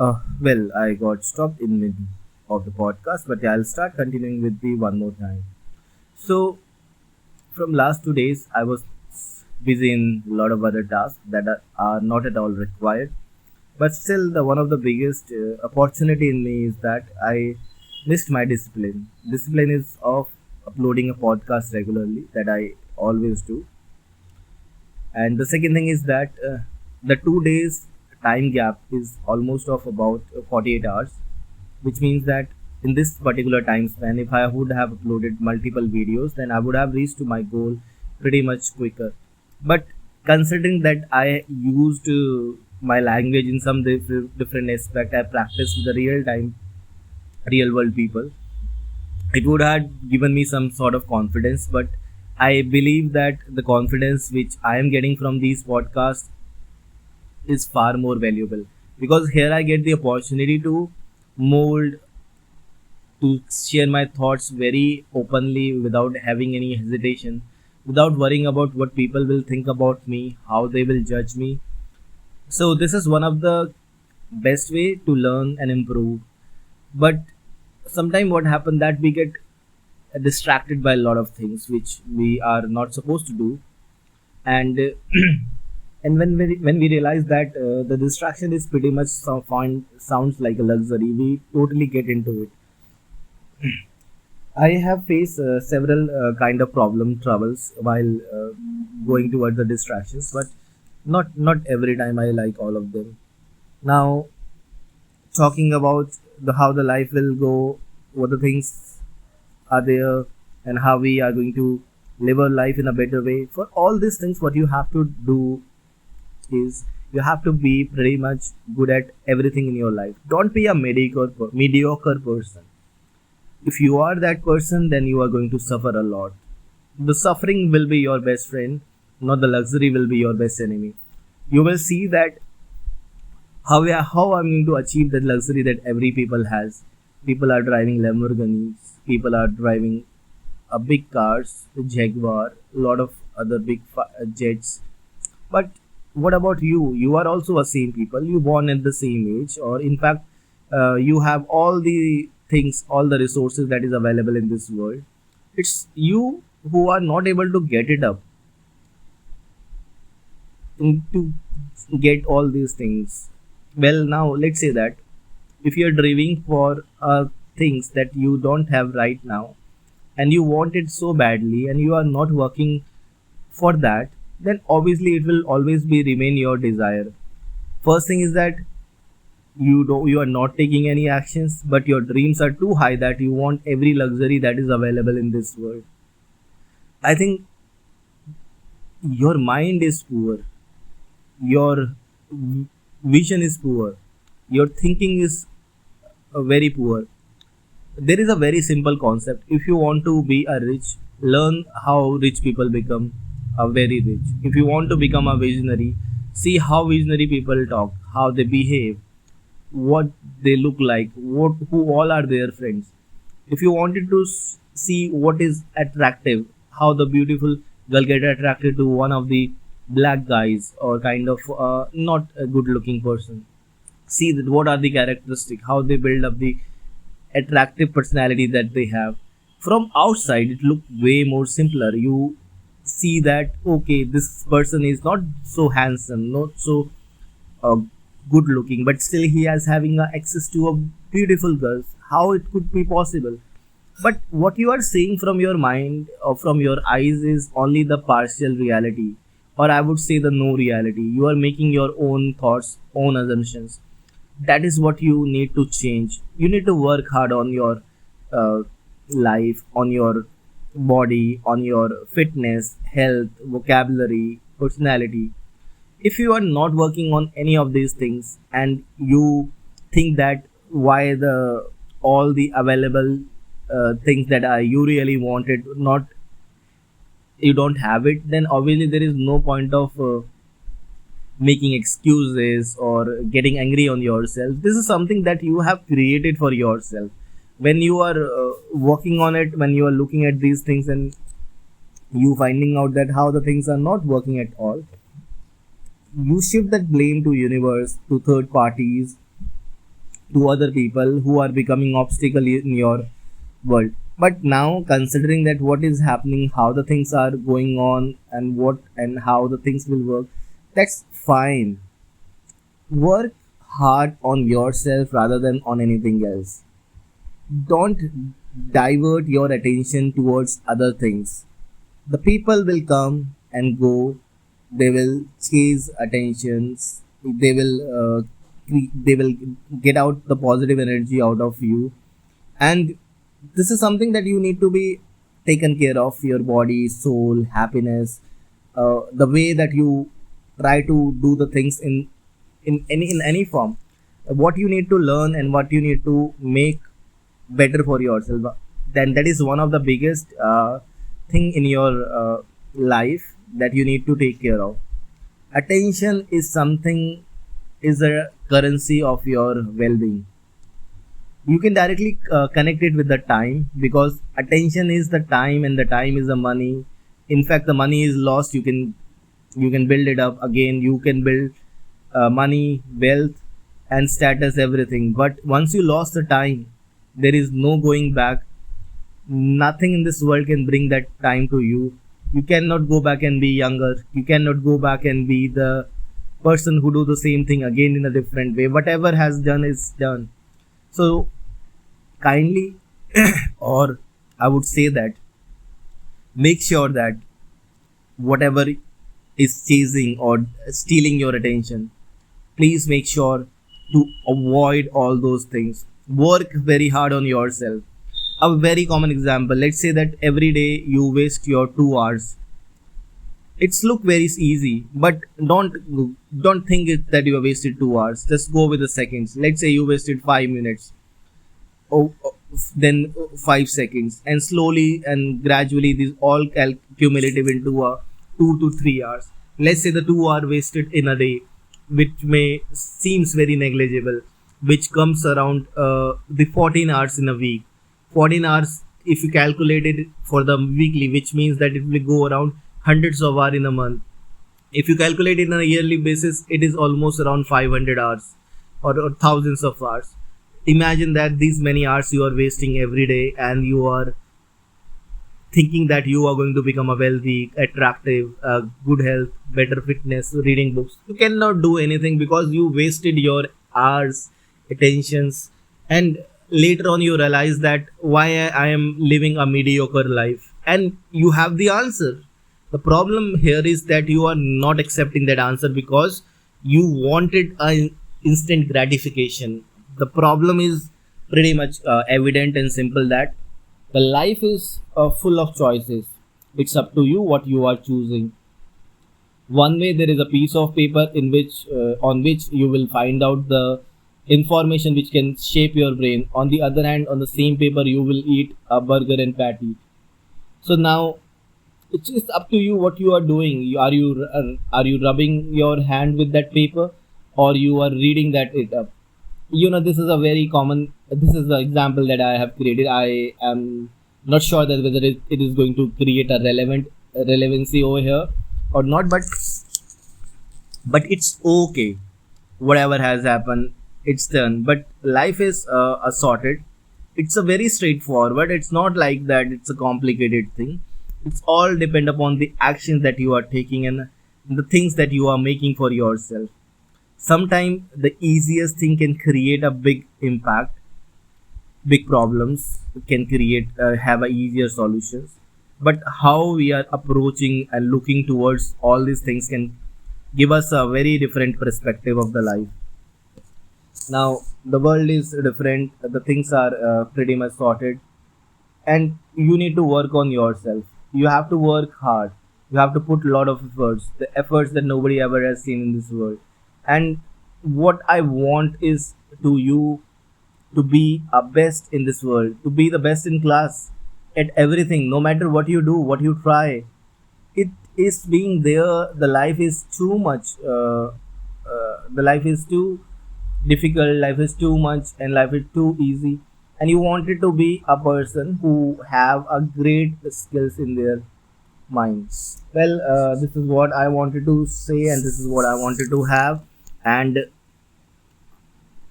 I got stopped in mid of the podcast, but I'll start continuing with the one more time. So, from last 2 days, I was busy in a lot of other tasks that are not at all required. But still, the one of the biggest opportunity in me is that I missed my discipline. Discipline is of uploading a podcast regularly that I always do, and the second thing is that the 2 days time gap is almost of about 48 hours, which means that in this particular time span, if I would have uploaded multiple videos, then I would have reached to my goal pretty much quicker. But considering that I used my language in some different aspect, I practiced with the real time, real world people, it would have given me some sort of confidence. But I believe that the confidence which I am getting from these podcasts is far more valuable, because here I get the opportunity to mold, to share my thoughts very openly without having any hesitation, without worrying about what people will think about me, how they will judge me. So this is one of the best way to learn and improve. But sometimes what happens that we get distracted by a lot of things which we are not supposed to do, and and when we realize that the distraction is pretty much sounds like a luxury, we totally get into it. I have faced several kind of troubles while going towards the distractions, but not every time I like all of them. Now, talking about the how the life will go, what the things are there, and how we are going to live our life in a better way. For all these things, what you have to do is you have to be pretty much good at everything in your life. Don't be a mediocre person. If you are that person, then you are going to suffer a lot. The suffering will be your best friend, not the luxury will be your best enemy. You will see that how I'm going to achieve that luxury that every people has. People are driving Lamborghinis, people are driving big cars, Jaguar, a lot of other big jets. But what about you? You are also a same people. You born at the same age, or in fact, you have all the things, all the resources that is available in this world. It's you who are not able to get it up to get all these things. Well, now let's say that if you're driving for things that you don't have right now, and you want it so badly, and you are not working for that, then obviously it will always be remain your desire. First thing is that you are not taking any actions, but your dreams are too high that you want every luxury that is available in this world. I think your mind is poor, your vision is poor, your thinking is very poor. There is a very simple concept. If you want to be a rich, learn how rich people become a very rich. If you want to become a visionary, see how visionary people talk, how they behave, what they look like, what who all are their friends. If you wanted to see what is attractive, how the beautiful girl get attracted to one of the black guys, or kind of not a good looking person, see that what are the characteristics, how they build up the attractive personality that they have. From outside it look way more simpler. You see that okay, this person is not so handsome, not so uh, good looking, but still he has having access to a beautiful girl. How it could be possible? But what you are seeing from your mind or from your eyes is only the partial reality, or I would say the no reality. You are making your own thoughts, own assumptions. That is what you need to change. You need to work hard on your uh, life, on your body, on your fitness, health, vocabulary, personality. If you are not working on any of these things, and you think that why the all the available things that you really wanted not, you don't have it, then obviously there is no point of making excuses or getting angry on yourself. This is something that you have created for yourself. When you are working on it, when you are looking at these things and you finding out that how the things are not working at all, you shift that blame to universe, to third parties, to other people who are becoming obstacle in your world. But now considering that what is happening, how the things are going on, and what and how the things will work, that's fine. Work hard on yourself rather than on anything else. Don't divert your attention towards other things. The people will come and go. They will chase attentions. They will they will get out the positive energy out of you. And this is something that you need to be taken care of, your body, soul, happiness, the way that you try to do the things in any form, what you need to learn and what you need to make better for yourself, then that is one of the biggest thing in your life that you need to take care of. Attention is something, is a currency of your well-being. You can directly connect it with the time, because attention is the time and the time is the money. In fact, the money is lost, you can build it up again. You can build money, wealth, and status, everything. But once you lost the time, there is no going back. Nothing in this world can bring that time to you. You cannot go back and be younger. You cannot go back and be the person who do the same thing again in a different way. Whatever has done is done. So kindly, or I would say that, make sure that whatever is chasing or stealing your attention, please make sure to avoid all those things. Work very hard on yourself. A very common example, let's say that every day you waste your 2 hours. It's look very easy, but don't think that you have wasted 2 hours. Just go with the seconds. Let's say you wasted 5 minutes, then 5 seconds, and slowly and gradually these all cumulative into a 2 to 3 hours. Let's say the 2 hour wasted in a day, which may seems very negligible, which comes around the 14 hours in a week. 14 hours, if you calculate it for the weekly, which means that it will go around hundreds of hours in a month. If you calculate it on a yearly basis, it is almost around 500 hours, or thousands of hours. Imagine that these many hours you are wasting every day, and you are thinking that you are going to become a wealthy, attractive, good health, better fitness, reading books. You cannot do anything because you wasted your hours, attentions, and later on you realize that why I am living a mediocre life, and you have the answer. The problem here is that you are not accepting that answer because you wanted an instant gratification. The problem is pretty much evident and simple, that the life is full of choices. It's up to you what you are choosing. One way, there is a piece of paper in which on which you will find out the information which can shape your brain. On the other hand, on the same paper you will eat a burger and patty. So now it's just up to you what you are doing. Are you rubbing your hand with that paper, or you are reading that it up? This is a very common, this is the example that I have created. I am not sure that whether it is going to create a relevancy over here or not, but it's okay. Whatever has happened, it's done. But life is assorted. It's a very straightforward. It's not like that it's a complicated thing. It's all depend upon the actions that you are taking and the things that you are making for yourself. Sometimes the easiest thing can create a big impact. Big problems can create have a easier solutions, but how we are approaching and looking towards all these things can give us a very different perspective of the life. Now the world is different, the things are pretty much sorted, and you need to work on yourself. You have to work hard. You have to put a lot of efforts, the efforts that nobody ever has seen in this world. And what I want is to you to be a best in this world, to be the best in class at everything, no matter what you do, what you try. It is being there. The life is too much. The life is too difficult. Life is too much, and life is too easy. And you wanted to be a person who have a great skills in their minds. Well, this is what I wanted to say, and this is what I wanted to have. And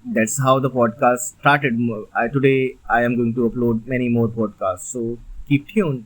That's how the podcast started. Today I am going to upload many more podcasts. So keep tuned.